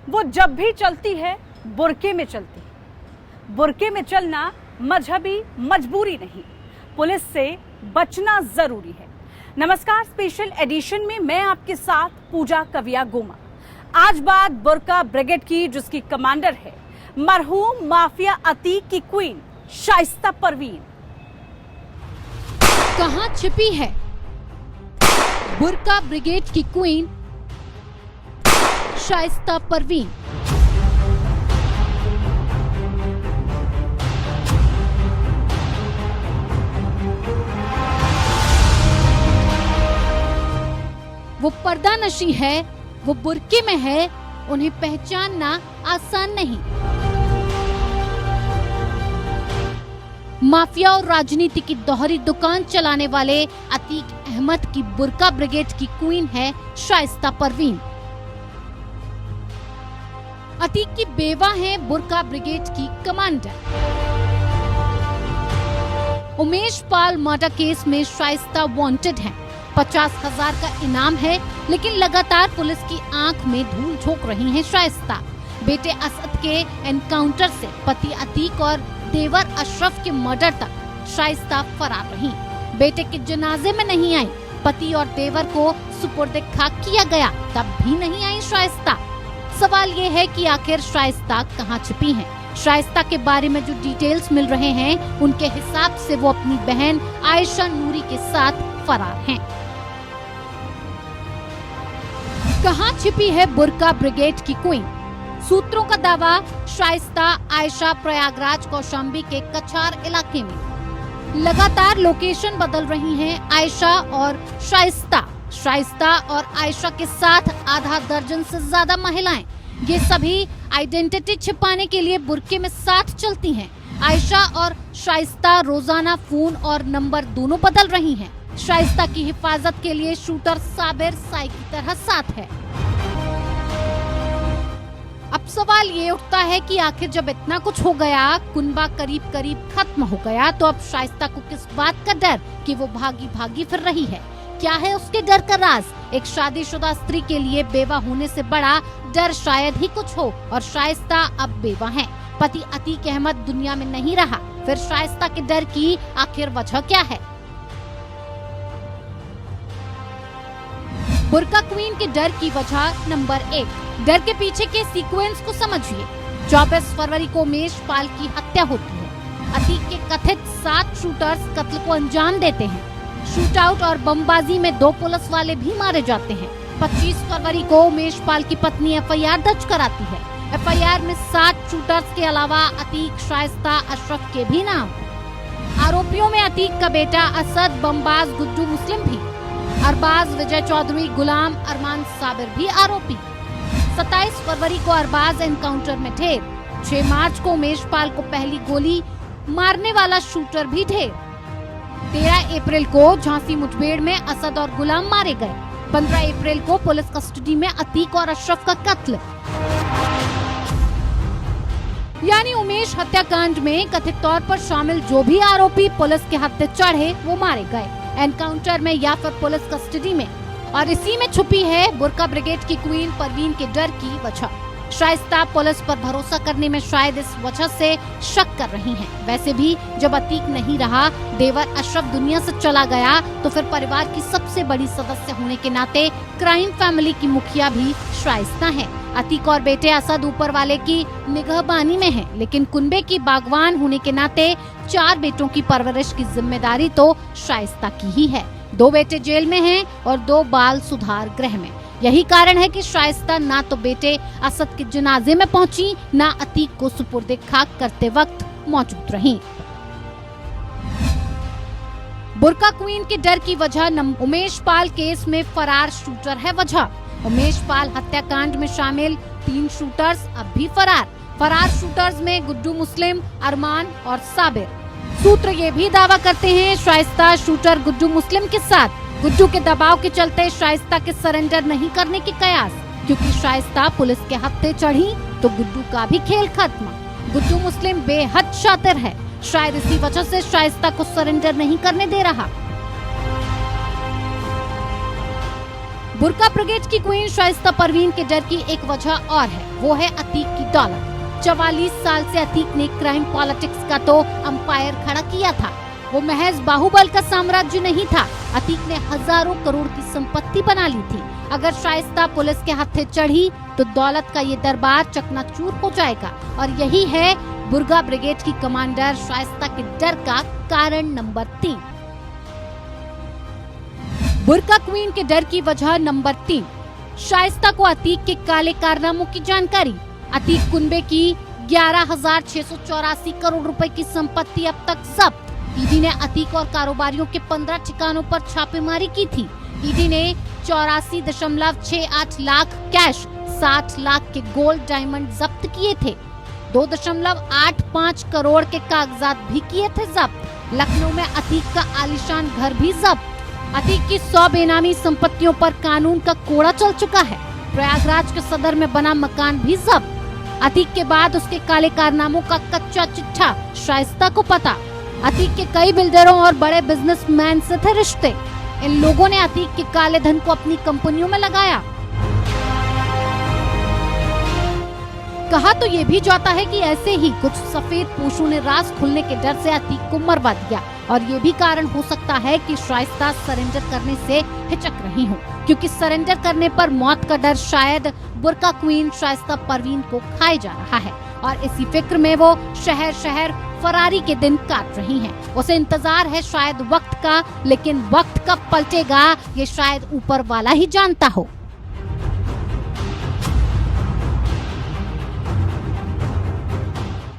वो जब भी चलती है बुर्के में चलती है। बुर्के में चलना मजहबी मजबूरी नहीं, पुलिस से बचना जरूरी है। नमस्कार, स्पेशल एडिशन में मैं आपके साथ पूजा कविया गोमा। आज बात बुर्का ब्रिगेड की, जिसकी कमांडर है मरहूम माफिया अतीक की क्वीन शाइस्ता परवीन। कहां छिपी है बुर्का ब्रिगेड की क्वीन शाइस्ता परवीन? वो पर्दा नशी है, वो बुर्के में है, उन्हें पहचानना आसान नहीं। माफिया और राजनीति की दोहरी दुकान चलाने वाले अतीक अहमद की बुर्का ब्रिगेड की क्वीन है शाइस्ता परवीन। अतीक की बेवा है बुर्का ब्रिगेड की commander. Umesh Pal murder case में शाइस्ता वांटेड है। 50,000 का इनाम है, लेकिन लगातार पुलिस की आंख में धूल झोंक रही है शाइस्ता। बेटे असद के एनकाउंटर से पति अतीक और देवर अशरफ के मर्डर तक शाइस्ता फरार रही। बेटे के जनाजे में नहीं आई, पति और देवर को सुपुर्द खाक किया गया, तब भी नहीं आई शाइस्ता। सवाल ये है कि आखिर शाइस्ता कहाँ छिपी हैं? शाइस्ता के बारे में जो डिटेल्स मिल रहे हैं, उनके हिसाब से वो अपनी बहन आयशा नूरी के साथ फरार हैं। कहाँ छिपी है बुर्का ब्रिगेड की क्वीन? सूत्रों का दावा, शाइस्ता आयशा प्रयागराज कौशाम्बी के कछार इलाके में। लगातार लोकेशन बदल रही हैं आयशा और शाइस्ता और आयशा के साथ आधा दर्जन से ज्यादा महिलाएं। ये सभी आइडेंटिटी छिपाने के लिए बुर्के में साथ चलती हैं। आयशा और शाइस्ता रोजाना फोन और नंबर दोनों बदल रही हैं। शाइस्ता की हिफाजत के लिए शूटर साबिर साई की तरह साथ है। अब सवाल ये उठता है कि आखिर जब इतना कुछ हो गया, कुनबा करीब करीब खत्म हो गया, तो अब शाइस्ता को किस बात का डर कि वो भागी फिर रही है? क्या है उसके डर का राज? एक शादीशुदा स्त्री के लिए बेवा होने से बड़ा डर शायद ही कुछ हो, और शाइस्ता अब बेवा है। पति अतीक अहमद दुनिया में नहीं रहा, फिर शाइस्ता के डर की आखिर वजह क्या है? बुर्का क्वीन के डर की वजह नंबर 1, डर के पीछे के सीक्वेंस को समझिए। 24 फरवरी को उमेश पाल की हत्या होती है। अतीक के कथित 7 शूटर्स कत्ल को अंजाम देते हैं। शूटआउट और बमबाजी में 2 पुलिस वाले भी मारे जाते हैं। 25 फरवरी को उमेश पाल की पत्नी एफआईआर दर्ज कराती है। एफआईआर में 7 शूटर्स के अलावा अतीक, शाइस्ता, अशरफ के भी नाम। आरोपियों में अतीक का बेटा असद, बमबाज गुड्डू मुस्लिम भी, अरबाज, विजय चौधरी, गुलाम, अरमान साबिर भी आरोपी। 27 फरवरी को अरबाज एनकाउंटर में ढेर। 6 मार्च को उमेश पाल को पहली गोली मारने वाला शूटर भी ढेर। 13 अप्रैल को झांसी मुठभेड़ में असद और गुलाम मारे गए। 15 अप्रैल को पुलिस कस्टडी में अतीक और अशरफ का कत्ल। यानी उमेश हत्याकांड में कथित तौर पर शामिल जो भी आरोपी पुलिस के हत्थे चढ़े, वो मारे गए एनकाउंटर में या फिर पुलिस कस्टडी में। और इसी में छुपी है बुर्का ब्रिगेड की क्वीन परवीन के डर की वजह। शाइस्ता पुलिस पर भरोसा करने में शायद इस वजह से शक कर रही हैं। वैसे भी जब अतीक नहीं रहा, देवर अशरफ दुनिया से चला गया, तो फिर परिवार की सबसे बड़ी सदस्य होने के नाते क्राइम फैमिली की मुखिया भी शाइस्ता है। अतीक और बेटे असद ऊपर वाले की निगहबानी में है, लेकिन कुनबे की बागवान होने के नाते 4 बेटों की परवरिश की जिम्मेदारी तो शाइस्ता की ही है। 2 बेटे जेल में हैं और 2 बाल सुधार गृह में। यही कारण है कि शाइस्ता ना तो बेटे असद के जनाजे में पहुंची, ना अतीक को सुपुर्दे खाक करते वक्त मौजूद रही। बुर्का क्वीन के डर की वजह उमेश पाल केस में फरार शूटर है वजह। उमेश पाल हत्याकांड में शामिल 3 शूटर्स अब भी फरार शूटर्स में गुड्डू मुस्लिम, अरमान और साबिर। सूत्र ये भी दावा करते हैं शाइस्ता शूटर गुड्डू मुस्लिम के साथ। गुड्डू के दबाव के चलते शाइस्ता के सरेंडर नहीं करने की कयास, क्योंकि शाइस्ता पुलिस के हत्थे चढ़ी तो गुड्डू का भी खेल खत्म। गुड्डू मुस्लिम बेहद शातिर है, शायद इसी वजह से शाइस्ता को सरेंडर नहीं करने दे रहा। बुर्का ब्रिगेड की क्वीन शाइस्ता परवीन के डर की एक वजह और है, वो है अतीक की दौलत। 44 साल से अतीक ने क्राइम पॉलिटिक्स का तो अंपायर खड़ा किया था। वो महज बाहुबल का साम्राज्य नहीं था, अतीक ने हजारों करोड़ की संपत्ति बना ली थी। अगर शाइस्ता पुलिस के हाथे चढ़ी तो दौलत का ये दरबार चकनाचूर हो जाएगा और यही है बुर्का ब्रिगेड की कमांडर शाइस्ता के डर का कारण नंबर 3। बुर्का क्वीन के डर की वजह नंबर 3, शाइस्ता को अतीक के काले कारनामों की जानकारी। अतीक कुनबे की 11,684 करोड़ रुपए की संपत्ति अब तक जब्त। ईडी ने अतीक और कारोबारियों के 15 ठिकानों पर छापेमारी की थी। ईडी ने 84.68 लाख कैश, 60 लाख के गोल्ड डायमंड जब्त किए थे। 2.85 करोड़ के कागजात भी किए थे जब्त। लखनऊ में अतीक का आलीशान घर भी जब्त। अतीक की 100 बेनामी संपत्तियों पर कानून का कोड़ा चल चुका है। प्रयागराज के सदर में बना मकान भी जब्त। अतीक के बाद उसके काले कारनामों का कच्चा चिट्ठा शाइस्ता को पता। अतीक के कई बिल्डरों और बड़े बिजनेसमैन से थे रिश्ते। इन लोगों ने अतीक के काले धन को अपनी कंपनियों में लगाया। कहा तो ये भी जाता है कि ऐसे ही कुछ सफेद पोशों ने राज खुलने के डर से अतीक को मरवा दिया और ये भी कारण हो सकता है कि शाइस्ता सरेंडर करने से हिचक रही हो, क्योंकि सरेंडर करने पर मौत का डर शायद बुर्का क्वीन शाइस्ता परवीन को खाए जा रहा है और इसी फिक्र में वो शहर शहर फरारी के दिन काट रही हैं। उसे इंतजार है शायद वक्त का, लेकिन वक्त कब पलटेगा ये शायद ऊपर वाला ही जानता हो।